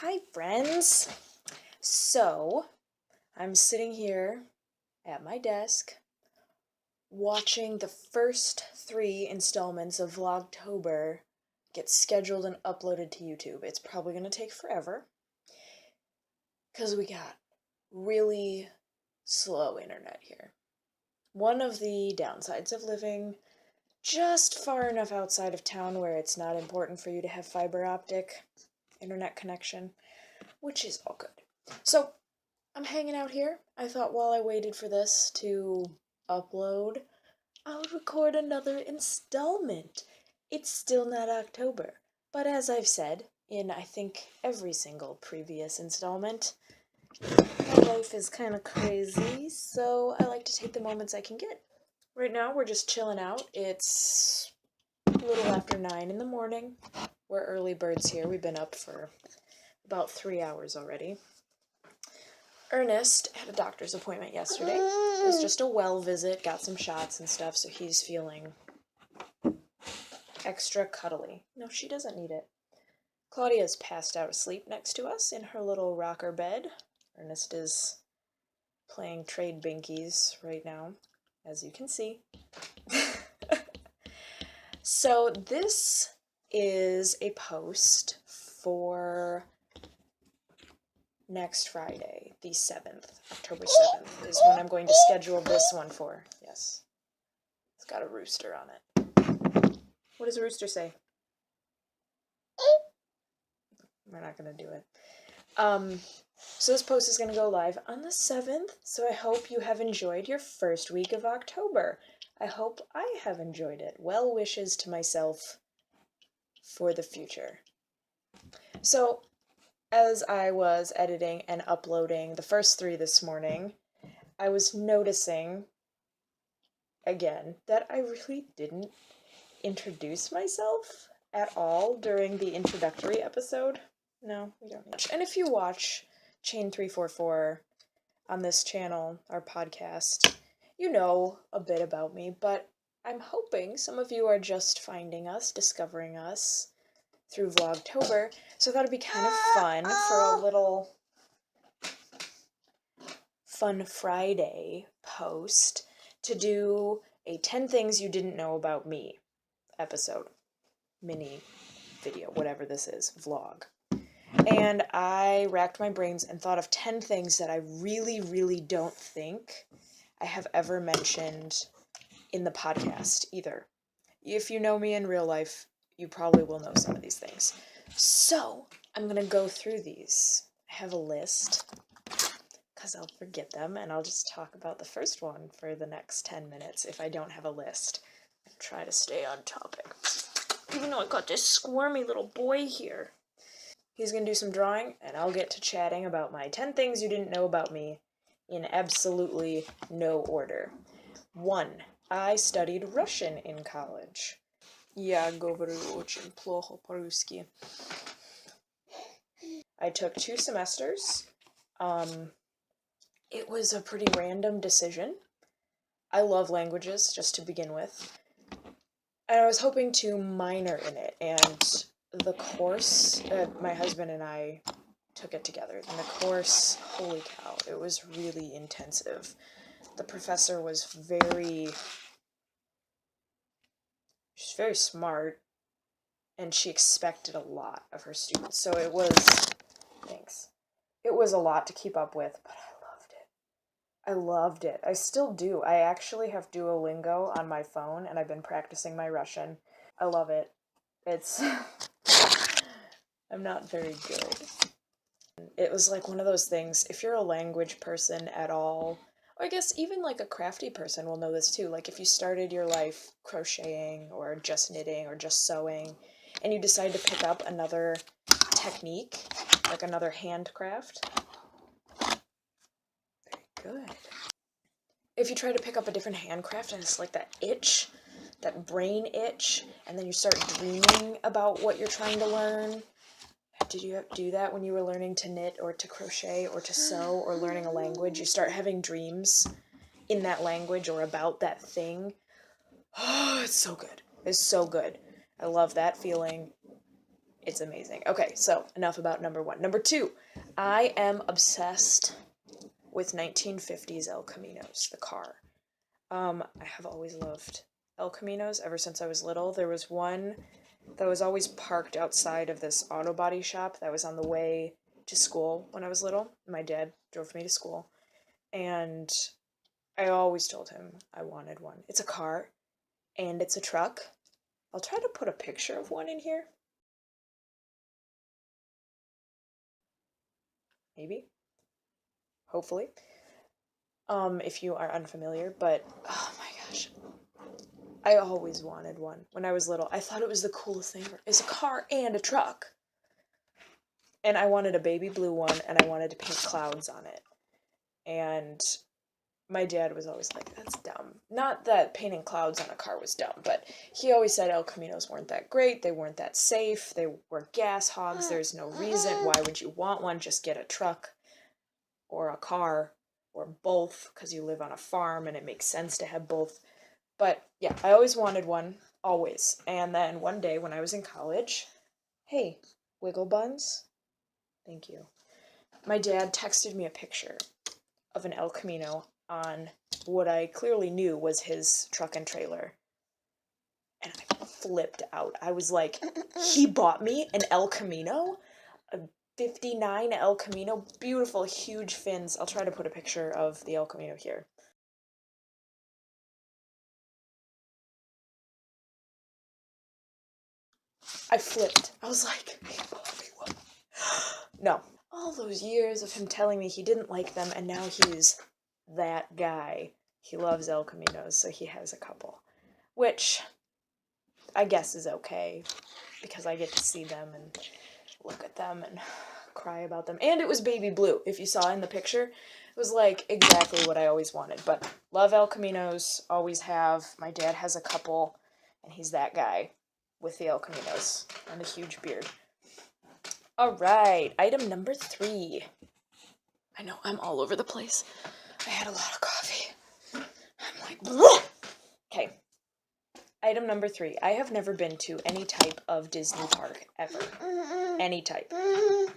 Hi friends! So, I'm sitting here at my desk watching the first 3 installments of Vlogtober get scheduled and uploaded to YouTube. It's probably going to take forever because we got really slow internet here. One of the downsides of living just far enough outside of town where it's not important for you to have fiber optic internet connection, which is all good. So, I'm hanging out here. I thought while I waited for this to upload, I would record another installment. It's still not October, but as I've said in I think every single previous installment, my life is kind of crazy, so I like to take the moments I can get. Right now we're just chilling out. It's a little after 9 in the morning. We're early birds here. We've been up for about 3 hours already. Ernest had a doctor's appointment yesterday. It was just a well visit, got some shots and stuff, so he's feeling extra cuddly. No, she doesn't need it. Claudia's passed out asleep next to us in her little rocker bed. Ernest is playing trade binkies right now, as you can see. So this is a post for next Friday, the 7th, October 7th, is when I'm going to schedule this one for. Yes. It's got a rooster on it. What does a rooster say? We're not going to do it. So this post is going to go live on the 7th, so I hope you have enjoyed your first week of October. I hope I have enjoyed it. Well wishes to myself for the future. So, as I was editing and uploading the first 3 this morning, I was noticing, again, that I really didn't introduce myself at all during the introductory episode. No, we don't need much. And if you watch Chain 344 on this channel, our podcast, you know a bit about me, but I'm hoping some of you are just finding us, discovering us through Vlogtober, so I thought it'd be kind of fun for a little Fun Friday post to do a 10 Things You Didn't Know About Me episode, mini video, whatever this is, vlog. And I racked my brains and thought of 10 things that I really, really don't think I have ever mentioned in the podcast either. If you know me in real life, you probably will know some of these things. So, I'm going to go through these. I have a list, because I'll forget them, and I'll just talk about the first one for the next 10 minutes if I don't have a list. I'll try to stay on topic. Even though I got this squirmy little boy here. He's going to do some drawing, and I'll get to chatting about my 10 things you didn't know about me in absolutely no order. 1. I studied Russian in college. Я говорю очень плохо по-русски. I took 2 semesters. It was a pretty random decision. I love languages, just to begin with. And I was hoping to minor in it, and the course, my husband and I took it together, and the course, holy cow, it was really intensive. The professor was she's very smart, and she expected a lot of her students, so it was a lot to keep up with, but I loved it. I still do. I actually have Duolingo on my phone, and I've been practicing my Russian. I love it. I'm not very good. It was like one of those things, if you're a language person at all, or I guess even like a crafty person will know this too, like if you started your life crocheting or just knitting or just sewing, and you decide to pick up another technique, like another handcraft, very good. If you try to pick up a different handcraft and it's like that itch, that brain itch, and then you start dreaming about what you're trying to learn. Did you do that when you were learning to knit or to crochet or to sew or learning a language? You start having dreams in that language or about that thing. Oh, it's so good. It's so good. I love that feeling. It's amazing. Okay, so enough about number 1. Number 2, I am obsessed with 1950s El Caminos, the car. I have always loved El Caminos ever since I was little. There was one that was always parked outside of this auto body shop that was on the way to school when I was little. My dad drove me to school, and I always told him I wanted one. It's a car, and it's a truck. I'll try to put a picture of one in here. Maybe. Hopefully. If you are unfamiliar, but oh my gosh. I always wanted one when I was little. I thought it was the coolest thing ever. It's a car and a truck. And I wanted a baby blue one, and I wanted to paint clouds on it. And my dad was always like, that's dumb. Not that painting clouds on a car was dumb, but he always said El Caminos weren't that great, they weren't that safe, they were gas hogs, there's no reason, why would you want one? Just get a truck or a car or both, because you live on a farm and it makes sense to have both. But yeah, I always wanted one, always. And then one day when I was in college, hey, Wiggle Buns, thank you. My dad texted me a picture of an El Camino on what I clearly knew was his truck and trailer. And I flipped out. I was like, he bought me an El Camino? A 59 El Camino? Beautiful, huge fins. I'll try to put a picture of the El Camino here. I flipped. I was like, he bought me one. No. All those years of him telling me he didn't like them, and now he's that guy. He loves El Caminos, so he has a couple. Which I guess is okay, because I get to see them and look at them and cry about them. And it was baby blue. If you saw in the picture, it was like exactly what I always wanted. But love El Caminos, always have. My dad has a couple, and he's that guy with the El Caminos and a huge beard. All right, item number 3. I know, I'm all over the place. I had a lot of coffee. I'm like, bleh! Okay. Item number 3. I have never been to any type of Disney park ever. Any type.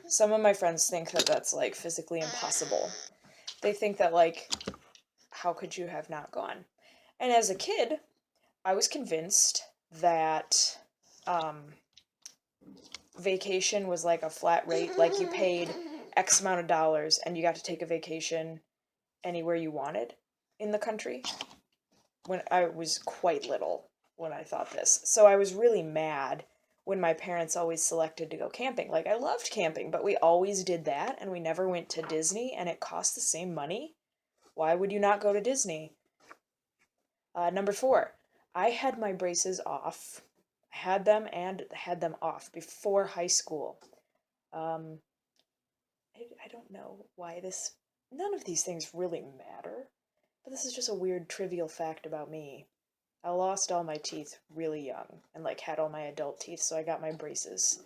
Some of my friends think that that's, like, physically impossible. They think that, like, how could you have not gone? And as a kid, I was convinced that, vacation was like a flat rate, like you paid X amount of dollars and you got to take a vacation anywhere you wanted in the country. When I was quite little when I thought this. So I was really mad when my parents always selected to go camping. Like, I loved camping, but we always did that and we never went to Disney, and it cost the same money. Why would you not go to Disney? Number 4, I had my braces off. I had them and had them off before high school. I don't know why this... None of these things really matter, but this is just a weird trivial fact about me. I lost all my teeth really young and, like, had all my adult teeth, so I got my braces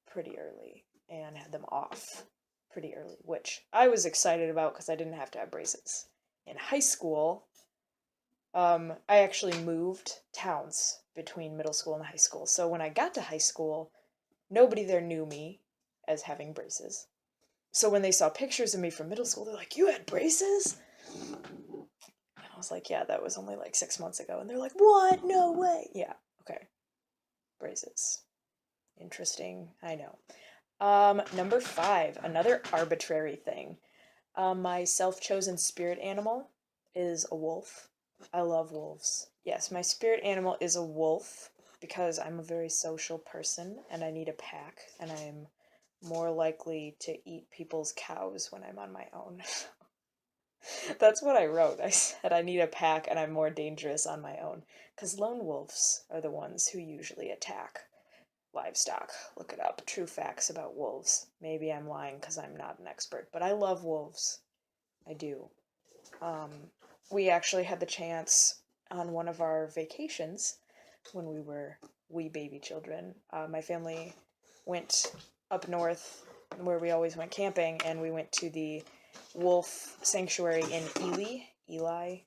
pretty early and had them off pretty early, which I was excited about because I didn't have to have braces. In high school, I actually moved towns between middle school and high school. So when I got to high school, nobody there knew me as having braces. So when they saw pictures of me from middle school, they're like, you had braces? And I was like, yeah, that was only like 6 months ago. And they're like, what? No way. Yeah, okay. Braces. Interesting, I know. Number 5, another arbitrary thing. My self-chosen spirit animal is a wolf. I love wolves. Yes, my spirit animal is a wolf because I'm a very social person and I need a pack, and I'm more likely to eat people's cows when I'm on my own. That's what I wrote. I said I need a pack and I'm more dangerous on my own, because lone wolves are the ones who usually attack livestock. Look it up. True facts about wolves. Maybe I'm lying because I'm not an expert, but I love wolves. I do. We actually had the chance on one of our vacations when we were wee baby children. My family went up north where we always went camping, and we went to the wolf sanctuary in Ely.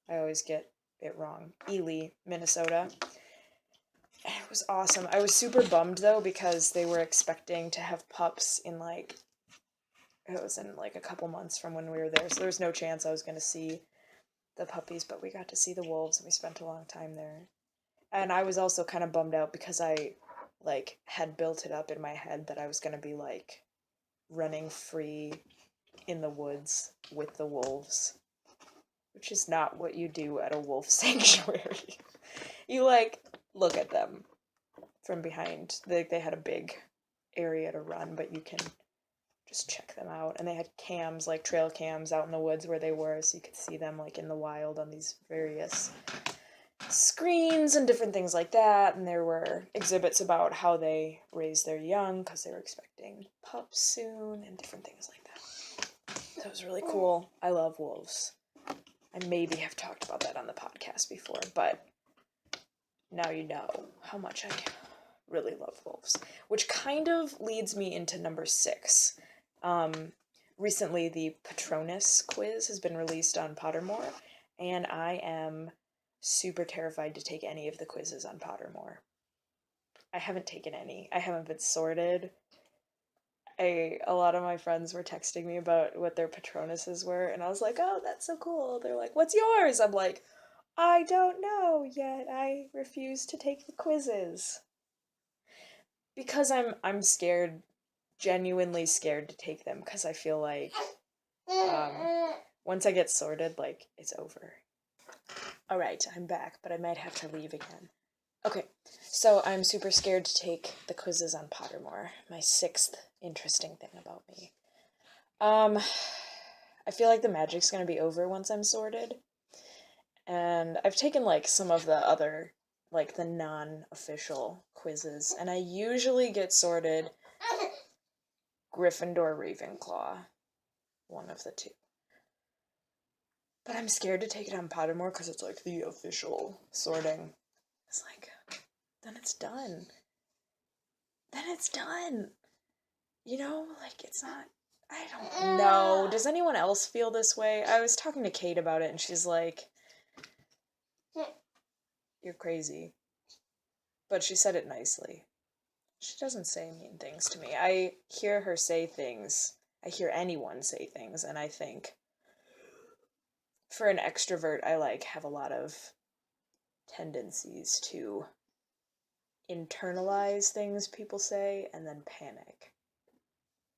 I always get it wrong. Ely, Minnesota. It was awesome. I was super bummed though because they were expecting to have pups in like, it was in like a couple months from when we were there, so there was no chance I was going to see the puppies, but we got to see the wolves and we spent a long time there. And I was also kind of bummed out because I like had built it up in my head that I was going to be like running free in the woods with the wolves, which is not what you do at a wolf sanctuary. You like look at them from behind. They had a big area to run, but you can just check them out. And they had cams, like trail cams out in the woods where they were, so you could see them like in the wild on these various screens and different things like that. And there were exhibits about how they raise their young because they were expecting pups soon and different things like that. That was really cool. I love wolves. I maybe have talked about that on the podcast before, but now you know how much I really love wolves, which kind of leads me into number 6. Recently, the Patronus quiz has been released on Pottermore, and I am super terrified to take any of the quizzes on Pottermore. I haven't taken any. I haven't been sorted. A lot of my friends were texting me about what their Patronuses were, and I was like, oh, that's so cool. They're like, what's yours? I'm like, I don't know yet. I refuse to take the quizzes. Because I'm scared, genuinely scared to take them, because I feel like once I get sorted, like, it's over. Alright, I'm back, but I might have to leave again. Okay, so I'm super scared to take the quizzes on Pottermore, my 6th interesting thing about me. I feel like the magic's gonna be over once I'm sorted, and I've taken, like, some of the other, like, the non-official quizzes, and I usually get sorted Gryffindor, Ravenclaw, one of the two. But I'm scared to take it on Pottermore because it's, like, the official sorting. It's like, then it's done. Then it's done. You know, like, it's not, I don't know. Does anyone else feel this way? I was talking to Kait about it, and she's like, you're crazy. But she said it nicely. She doesn't say mean things to me. I hear her say things. I hear anyone say things, and I think, for an extrovert, I, like, have a lot of tendencies to internalize things people say and then panic.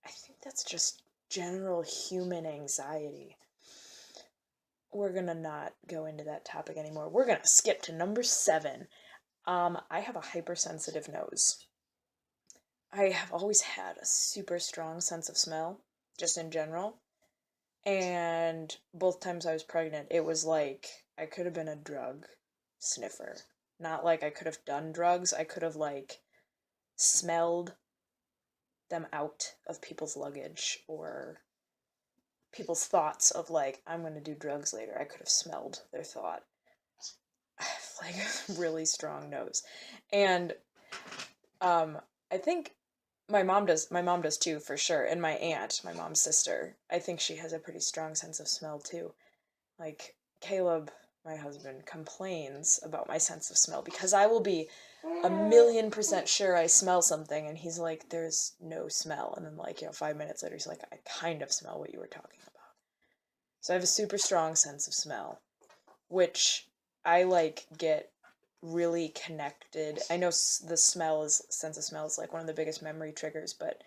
I think that's just general human anxiety. We're gonna not go into that topic anymore. We're gonna skip to number 7. I have a hypersensitive nose. I have always had a super strong sense of smell, just in general. And both times I was pregnant, it was like I could have been a drug sniffer. Not like I could have done drugs, I could have, like, smelled them out of people's luggage or people's thoughts of, like, I'm going to do drugs later. I could have smelled their thought. I have, like, a really strong nose. And I think my mom does too, for sure. And my aunt, my mom's sister, I think she has a pretty strong sense of smell too. Like, Caleb, my husband, complains about my sense of smell because I will be 1,000,000% sure I smell something, and he's like, there's no smell. And then, like, 5 minutes later, he's like, I kind of smell what you were talking about. So I have a super strong sense of smell, which I, like, get really connected. I know the sense of smell is, like, one of the biggest memory triggers, but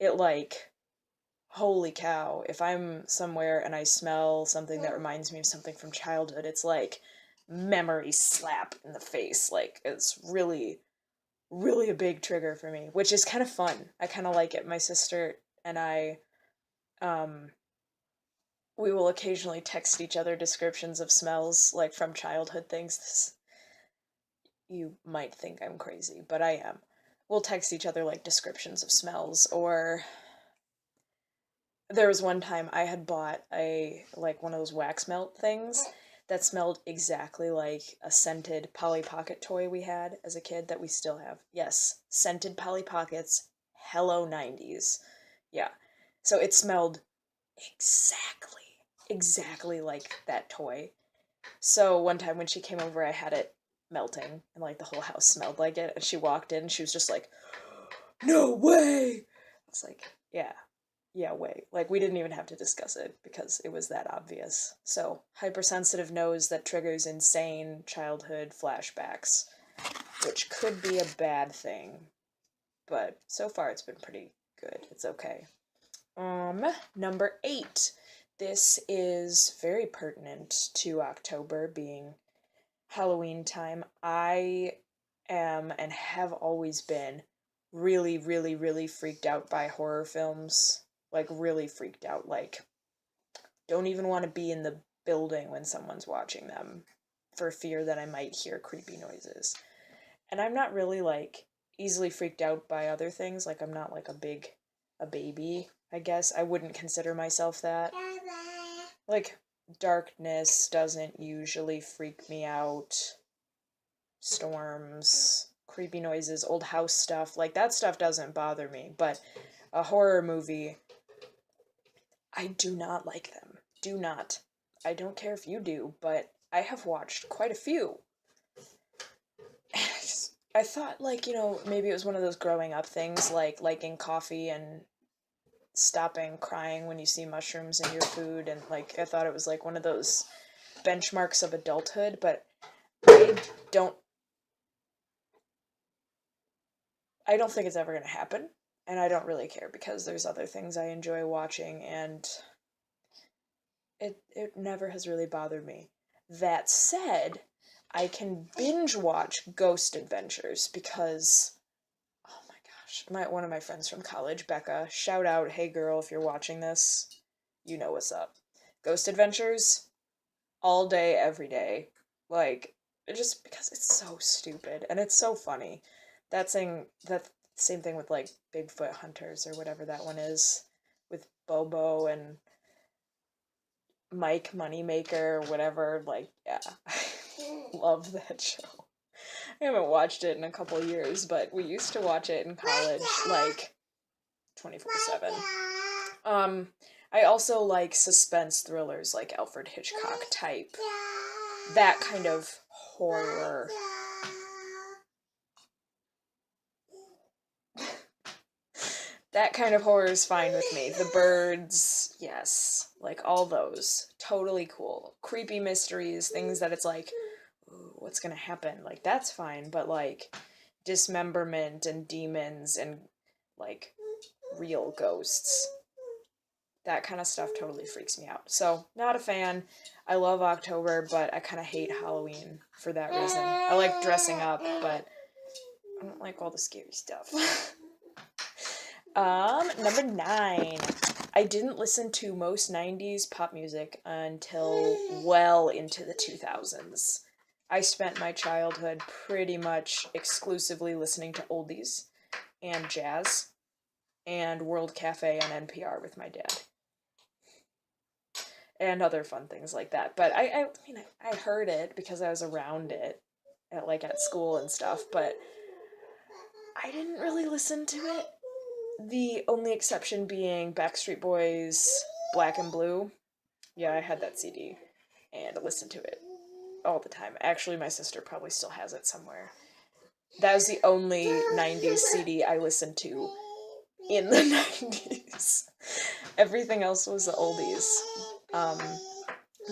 it, like, holy cow, if I'm somewhere and I smell something that reminds me of something from childhood, it's like memory slap in the face. Like, it's really, really a big trigger for me, which is kind of fun. I kind of like it. My sister and I, we will occasionally text each other descriptions of smells, like, from childhood things. You might think I'm crazy, but I am. We'll text each other, like, descriptions of smells, or there was one time I had bought one of those wax melt things that smelled exactly like a scented Polly Pocket toy we had as a kid that we still have. Yes, scented Polly Pockets, Hello 90s. Yeah. So it smelled exactly like that toy. So one time when she came over, I had it melting, and like the whole house smelled like it, and she walked in and she was just like, no way. I was like, yeah, wait. Like, we didn't even have to discuss it because it was that obvious. So, hypersensitive nose that triggers insane childhood flashbacks, which could be a bad thing, but so far it's been pretty good. It's okay. Number 8. This is very pertinent to October being Halloween time. I am and have always been really, really, really freaked out by horror films. Like, really freaked out. Like, don't even want to be in the building when someone's watching them for fear that I might hear creepy noises. And I'm not really, like, easily freaked out by other things. Like, I'm not, like, a baby, I guess. I wouldn't consider myself that. Like, darkness doesn't usually freak me out. Storms, creepy noises, old house stuff, like, that stuff doesn't bother me. But a horror movie, I do not like them. Do not. I don't care if you do, but I have watched quite a few. I thought, like, maybe it was one of those growing up things, like liking coffee and stopping crying when you see mushrooms in your food, and, like, I thought it was, like, one of those benchmarks of adulthood, but I don't think it's ever going to happen, and I don't really care because there's other things I enjoy watching, and it never has really bothered me. That said, I can binge watch Ghost Adventures because, oh my gosh, one of my friends from college, Becca, shout out, hey girl, if you're watching this, you know what's up. Ghost Adventures, all day, every day. Like, just because it's so stupid and it's so funny. That same thing with, like, Bigfoot Hunters or whatever that one is, with Bobo and Mike Moneymaker or whatever. Like, yeah, I love that show. I haven't watched it in a couple years, but we used to watch it in college, like, 24/7. I also like suspense thrillers, like Alfred Hitchcock type. That kind of horror. That kind of horror is fine with me. The Birds, yes. Like, all those. Totally cool. Creepy mysteries, things that it's like, ooh, what's gonna happen? Like, that's fine, but, like, dismemberment and demons and, like, real ghosts, that kind of stuff totally freaks me out. So, not a fan. I love October, but I kind of hate Halloween for that reason. I like dressing up, but I don't like all the scary stuff. Number 9. I didn't listen to most 90s pop music until well into the 2000s. I spent my childhood pretty much exclusively listening to oldies and jazz and World Cafe on NPR with my dad. And other fun things like that. But I mean, I heard it because I was around it at school and stuff, but I didn't really listen to it. The only exception being Backstreet Boys' Black and Blue. Yeah, I had that CD and I listened to it all the time. Actually, my sister probably still has it somewhere. That was the only 90s CD I listened to in the 90s. Everything else was the oldies.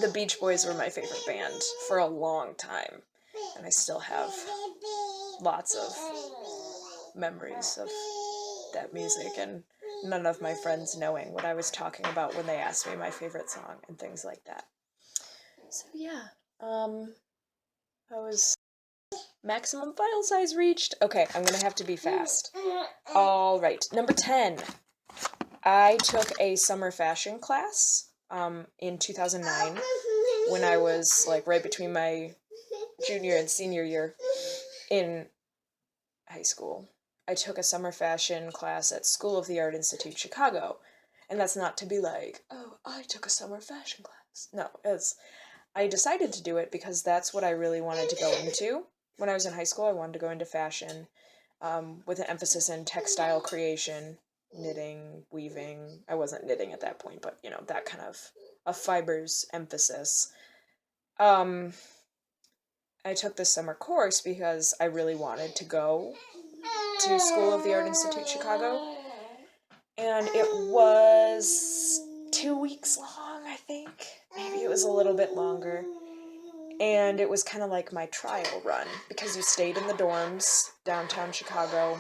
The Beach Boys were my favorite band for a long time, and I still have lots of memories of that music, and none of my friends knowing what I was talking about when they asked me my favorite song and things like that. So yeah, I was maximum file size reached. Okay, I'm gonna have to be fast. All right, number 10. I took a summer fashion class in 2009 when I was, like, right between my junior and senior year in high school. I took a summer fashion class at School of the Art Institute Chicago. And that's not to be like, oh, I took a summer fashion class. No, I decided to do it because that's what I really wanted to go into. When I was in high school, I wanted to go into fashion with an emphasis in textile creation, knitting, weaving. I wasn't knitting at that point, but, that kind of a fibers emphasis. And I took this summer course because I really wanted to go to School of the Art Institute Chicago. And it was 2 weeks long, I think. Maybe it was a little bit longer. And it was kind of like my trial run because you stayed in the dorms downtown Chicago.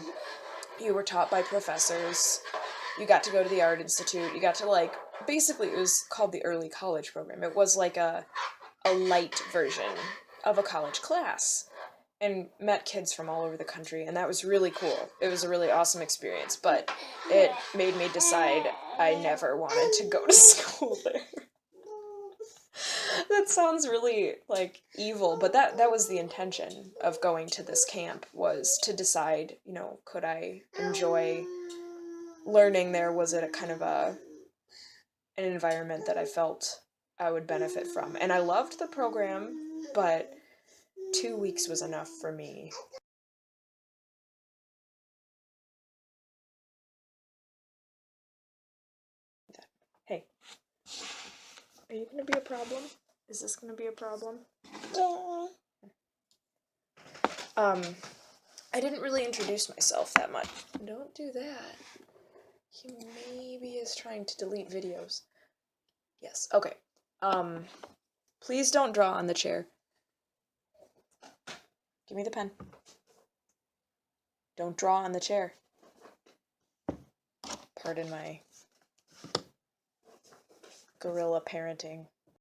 You were taught by professors. You got to go to the Art Institute. You got to, like, basically it was called the early college program. It was like a light version of a college class, and met kids from all over the country, and that was really cool. It was a really awesome experience, but it made me decide I never wanted to go to school there. That sounds really, like, evil, but that was the intention of going to this camp, was to decide, you know, could I enjoy learning there? Was it a kind of an environment that I felt I would benefit from? And I loved the program, but 2 weeks was enough for me. Hey, are you gonna be a problem? Is this gonna be a problem? Yeah. I didn't really introduce myself that much. Don't do that. He maybe is trying to delete videos. Yes, okay. Please don't draw on the chair. Give me the pen. Don't draw on the chair. Pardon my gorilla parenting.